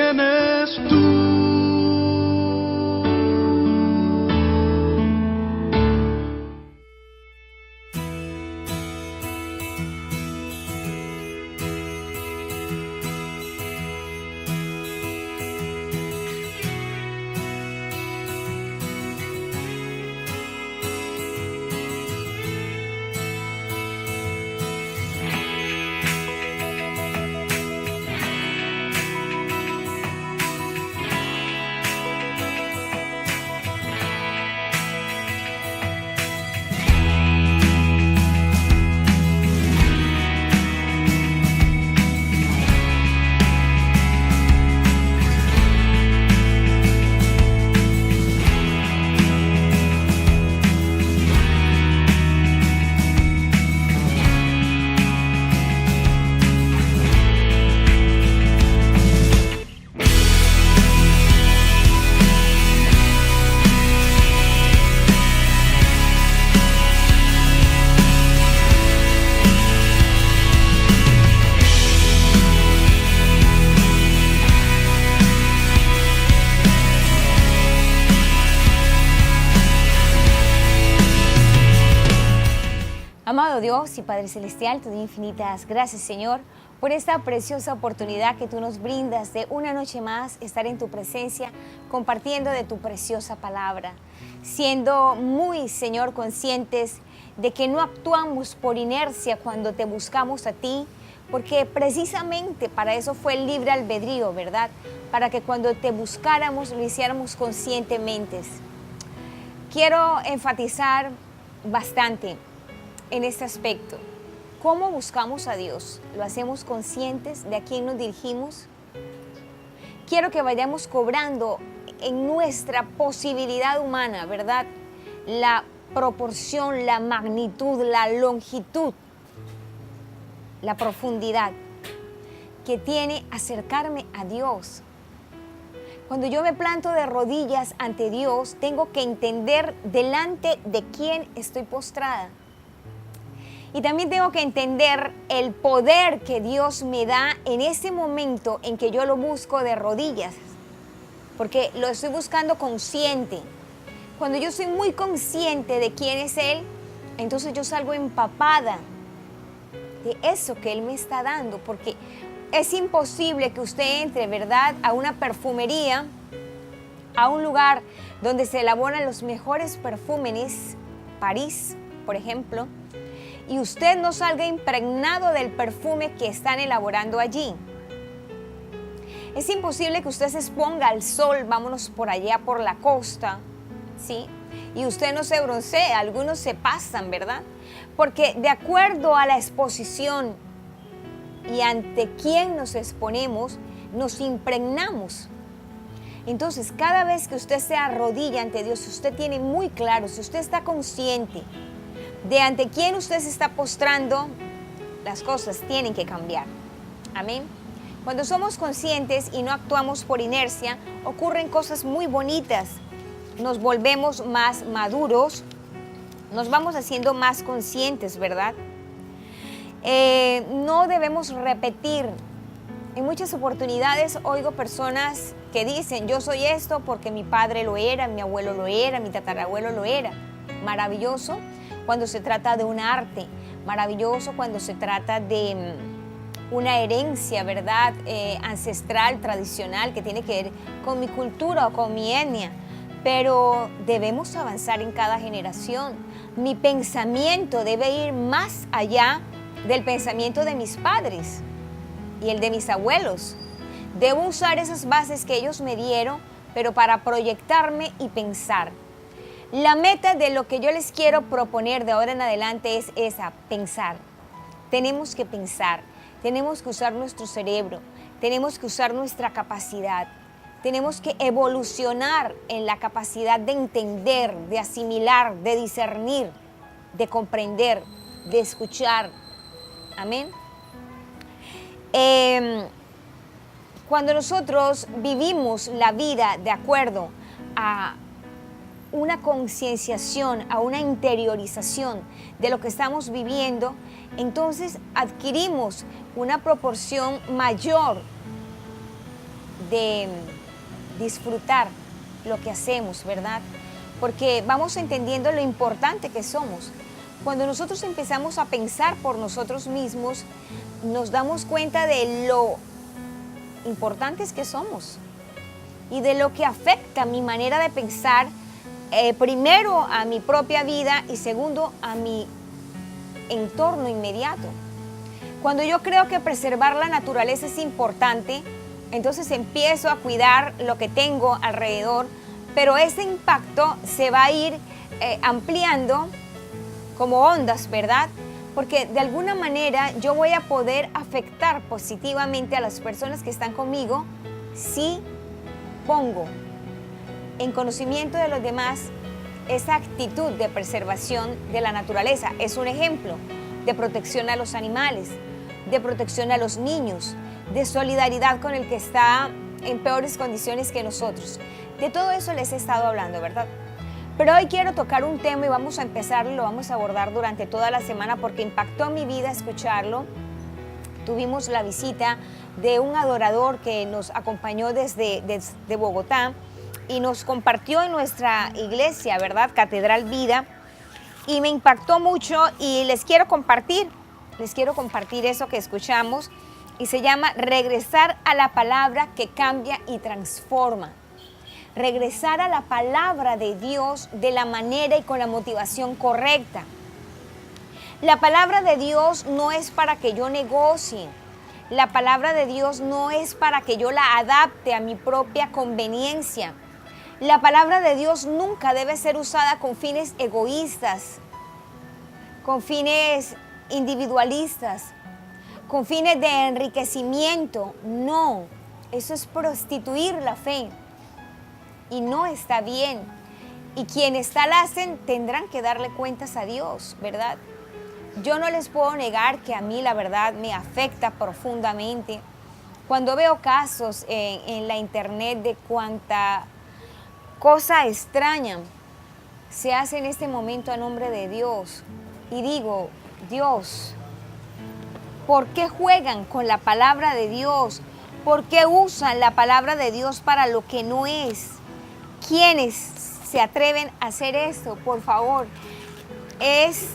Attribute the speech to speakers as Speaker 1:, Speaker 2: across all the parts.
Speaker 1: tienes tú.
Speaker 2: Amado Dios y Padre Celestial, te doy infinitas gracias, Señor, por esta preciosa oportunidad que tú nos brindas de una noche más estar en tu presencia, compartiendo de tu preciosa palabra, siendo muy, Señor, conscientes de que no actuamos por inercia cuando te buscamos a ti, porque precisamente para eso fue el libre albedrío, ¿verdad? Para que cuando te buscáramos lo hiciéramos conscientemente. Quiero enfatizar bastante en este aspecto. ¿Cómo buscamos a Dios? ¿Lo hacemos conscientes de a quién nos dirigimos? Quiero que vayamos cobrando en nuestra posibilidad humana, ¿verdad? La proporción, la magnitud, la longitud, la profundidad que tiene acercarme a Dios. Cuando yo me planto de rodillas ante Dios, tengo que entender delante de quién estoy postrada. Y también tengo que entender el poder que Dios me da en ese momento en que yo lo busco de rodillas, porque lo estoy buscando consciente. Cuando yo soy muy consciente de quién es Él, entonces yo salgo empapada de eso que Él me está dando, porque es imposible que usted entre, ¿verdad?, a una perfumería, a un lugar donde se elaboran los mejores perfumes, París, por ejemplo, y usted no salga impregnado del perfume que están elaborando allí. Es imposible que usted se exponga al sol, vámonos por allá por la costa, ¿sí? Y usted no se broncee, algunos se pasan, ¿verdad? Porque de acuerdo a la exposición y ante quién nos exponemos, nos impregnamos. Entonces, cada vez que usted se arrodilla ante Dios, si usted tiene muy claro, si usted está consciente de ante quién usted se está postrando, las cosas tienen que cambiar. Amén. Cuando somos conscientes y no actuamos por inercia, ocurren cosas muy bonitas. Nos volvemos más maduros, nos vamos haciendo más conscientes, ¿verdad? No debemos repetir. En muchas oportunidades oigo personas que dicen, yo soy esto porque mi padre lo era, mi abuelo lo era, mi tatarabuelo lo era. Maravilloso cuando se trata de un arte, maravilloso cuando se trata de una herencia, ¿verdad?, ancestral, tradicional, que tiene que ver con mi cultura o con mi etnia. Pero debemos avanzar en cada generación. Mi pensamiento debe ir más allá del pensamiento de mis padres y el de mis abuelos. Debo usar esas bases que ellos me dieron, pero para proyectarme y pensar. La meta de lo que yo les quiero proponer de ahora en adelante es esa, pensar. Tenemos que pensar, tenemos que usar nuestro cerebro, tenemos que usar nuestra capacidad, tenemos que evolucionar en la capacidad de entender, de asimilar, de discernir, de comprender, de escuchar. Amén. Cuando nosotros vivimos la vida de acuerdo a una concienciación, a una interiorización de lo que estamos viviendo, entonces adquirimos una proporción mayor de disfrutar lo que hacemos, ¿verdad? Porque vamos entendiendo lo importante que somos. Cuando nosotros empezamos a pensar por nosotros mismos, nos damos cuenta de lo importantes que somos y de lo que afecta mi manera de pensar, primero a mi propia vida y segundo a mi entorno inmediato. Cuando yo creo que preservar la naturaleza es importante, entonces empiezo a cuidar lo que tengo alrededor, pero ese impacto se va a ir ampliando como ondas, ¿verdad? Porque de alguna manera yo voy a poder afectar positivamente a las personas que están conmigo si pongo en conocimiento de los demás esa actitud de preservación de la naturaleza. Es un ejemplo de protección a los animales, de protección a los niños, de solidaridad con el que está en peores condiciones que nosotros. De todo eso les he estado hablando, ¿verdad? Pero hoy quiero tocar un tema y vamos a empezar, lo vamos a abordar durante toda la semana porque impactó mi vida escucharlo. Tuvimos la visita de un adorador que nos acompañó desde Bogotá y nos compartió en nuestra iglesia, ¿verdad? Catedral Vida. Y me impactó mucho y les quiero compartir eso que escuchamos y se llama Regresar a la palabra que cambia y transforma. Regresar a la palabra de Dios de la manera y con la motivación correcta. La palabra de Dios no es para que yo negocie. La palabra de Dios no es para que yo la adapte a mi propia conveniencia. La palabra de Dios nunca debe ser usada con fines egoístas, con fines individualistas, con fines de enriquecimiento. No, eso es prostituir la fe. Y no está bien. Y quienes tal hacen tendrán que darle cuentas a Dios, ¿verdad? Yo no les puedo negar que a mí la verdad me afecta profundamente. Cuando veo casos en la internet de cuánta cosa extraña se hace en este momento a nombre de Dios. Y digo, Dios, ¿por qué juegan con la palabra de Dios? ¿Por qué usan la palabra de Dios para lo que no es? ¿Quiénes se atreven a hacer esto? Por favor, es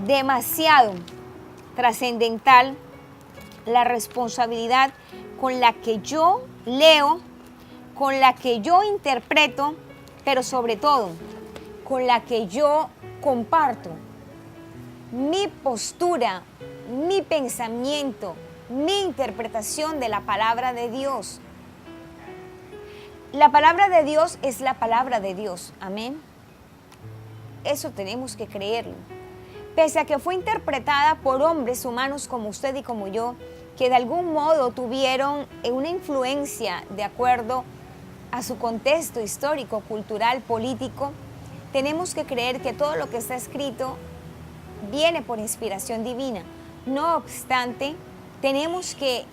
Speaker 2: demasiado trascendental la responsabilidad con la que yo leo, con la que yo interpreto, pero sobre todo con la que yo comparto mi postura, mi pensamiento, mi interpretación de la palabra de Dios. La palabra de Dios es la palabra de Dios, amén. Eso tenemos que creerlo. Pese a que fue interpretada por hombres humanos como usted y como yo, que de algún modo tuvieron una influencia de acuerdo a su contexto histórico, cultural, político, tenemos que creer que todo lo que está escrito viene por inspiración divina. No obstante, tenemos que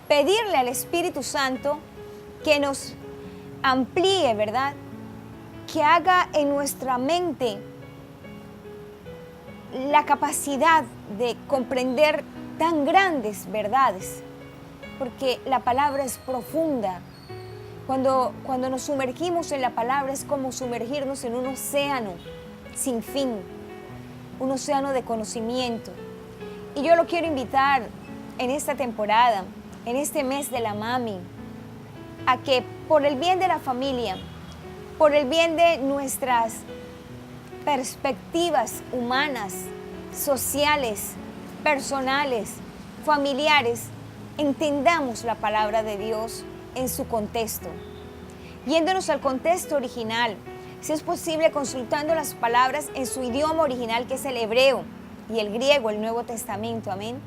Speaker 2: pedirle al Espíritu Santo que nos amplíe, ¿verdad? Que haga en nuestra mente la capacidad de comprender tan grandes verdades, porque la palabra es profunda. Cuando nos sumergimos en la palabra es como sumergirnos en un océano sin fin, un océano de conocimiento. Y yo lo quiero invitar en esta temporada, en este mes de la mami, a que por el bien de la familia, por el bien de nuestras perspectivas humanas, sociales, personales, familiares, entendamos la palabra de Dios en su contexto. Yéndonos al contexto original, si es posible consultando las palabras en su idioma original, que es el hebreo y el griego, el Nuevo Testamento, amén.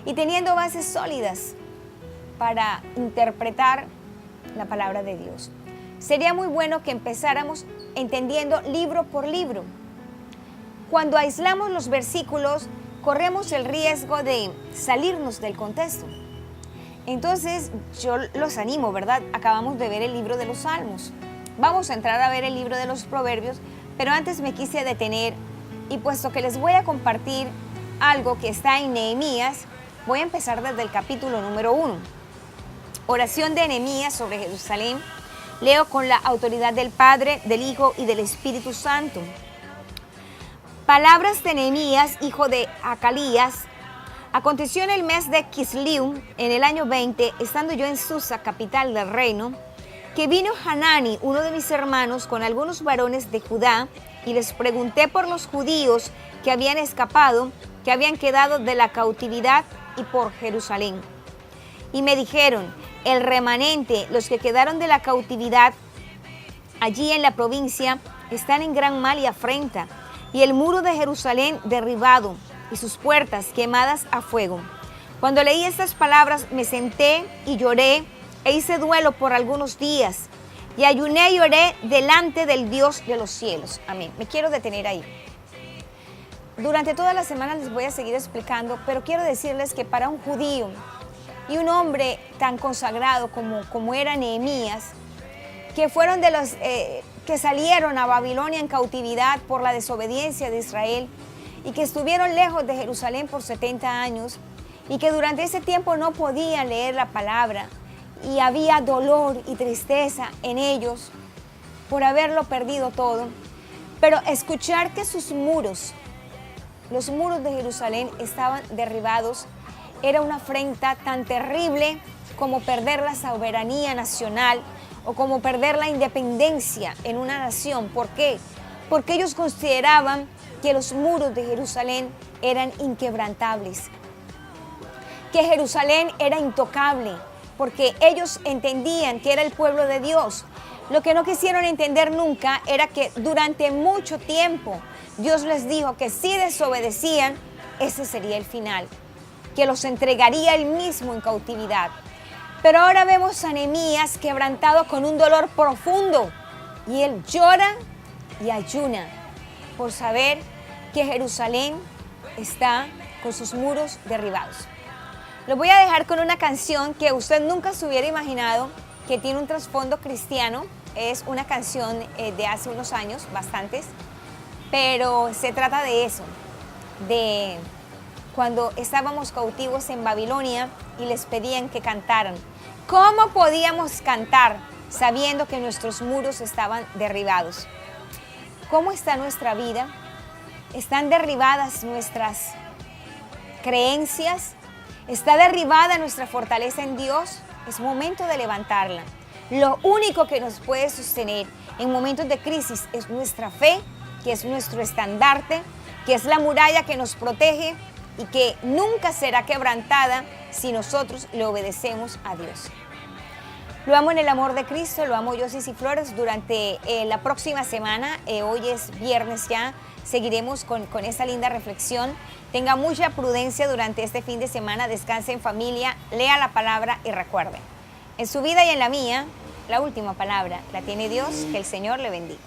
Speaker 2: Y teniendo bases sólidas para interpretar la palabra de Dios. Sería muy bueno que empezáramos entendiendo libro por libro. Cuando aislamos los versículos, corremos el riesgo de salirnos del contexto. Entonces, yo los animo, ¿verdad? Acabamos de ver el libro de los Salmos. Vamos a entrar a ver el libro de los Proverbios, pero antes me quise detener y puesto que les voy a compartir algo que está en Nehemías, voy a empezar desde el capítulo número 1. Oración de Nehemías sobre Jerusalén. Leo con la autoridad del Padre, del Hijo y del Espíritu Santo. Palabras de Nehemías, hijo de Acalías. Aconteció en el mes de Kisliu, en el año 20, estando yo en Susa, capital del reino, que vino Hanani, uno de mis hermanos, con algunos varones de Judá, y les pregunté por los judíos que habían escapado, que habían quedado de la cautividad, y por Jerusalén. Y me dijeron: el remanente, los que quedaron de la cautividad allí en la provincia, están en gran mal y afrenta, y el muro de Jerusalén derribado, y sus puertas quemadas a fuego. Cuando leí estas palabras, me senté y lloré, e hice duelo por algunos días, y ayuné y oré delante del Dios de los cielos. Amén. Me quiero detener ahí. Durante toda la semana les voy a seguir explicando, pero quiero decirles que para un judío y un hombre tan consagrado como era Nehemías, que fueron de los que salieron a Babilonia en cautividad por la desobediencia de Israel, y que estuvieron lejos de Jerusalén por 70 años, y que durante ese tiempo no podían leer la palabra, y había dolor y tristeza en ellos por haberlo perdido todo. Pero escuchar que sus muros, los muros de Jerusalén, estaban derribados, era una afrenta tan terrible como perder la soberanía nacional o como perder la independencia en una nación. ¿Por qué? Porque ellos consideraban que los muros de Jerusalén eran inquebrantables, que Jerusalén era intocable, porque ellos entendían que era el pueblo de Dios. Lo que no quisieron entender nunca era que durante mucho tiempo Dios les dijo que si desobedecían, ese sería el final, que los entregaría él mismo en cautividad. Pero ahora vemos a Nehemías quebrantado con un dolor profundo, y él llora y ayuna por saber que Jerusalén está con sus muros derribados. Lo voy a dejar con una canción que usted nunca se hubiera imaginado, que tiene un trasfondo cristiano. Es una canción de hace unos años, bastantes, pero se trata de eso, de cuando estábamos cautivos en Babilonia y les pedían que cantaran. ¿Cómo podíamos cantar sabiendo que nuestros muros estaban derribados? ¿Cómo está nuestra vida? ¿Están derribadas nuestras creencias? ¿Está derribada nuestra fortaleza en Dios? Es momento de levantarla. Lo único que nos puede sostener en momentos de crisis es nuestra fe, que es nuestro estandarte, que es la muralla que nos protege y que nunca será quebrantada si nosotros le obedecemos a Dios. Lo amo en el amor de Cristo, lo amo yo, Cici Flores. Durante la próxima semana, hoy es viernes ya, seguiremos con esta linda reflexión. Tenga mucha prudencia durante este fin de semana, descanse en familia, lea la palabra y recuerde, en su vida y en la mía, la última palabra la tiene Dios. Que el Señor le bendiga.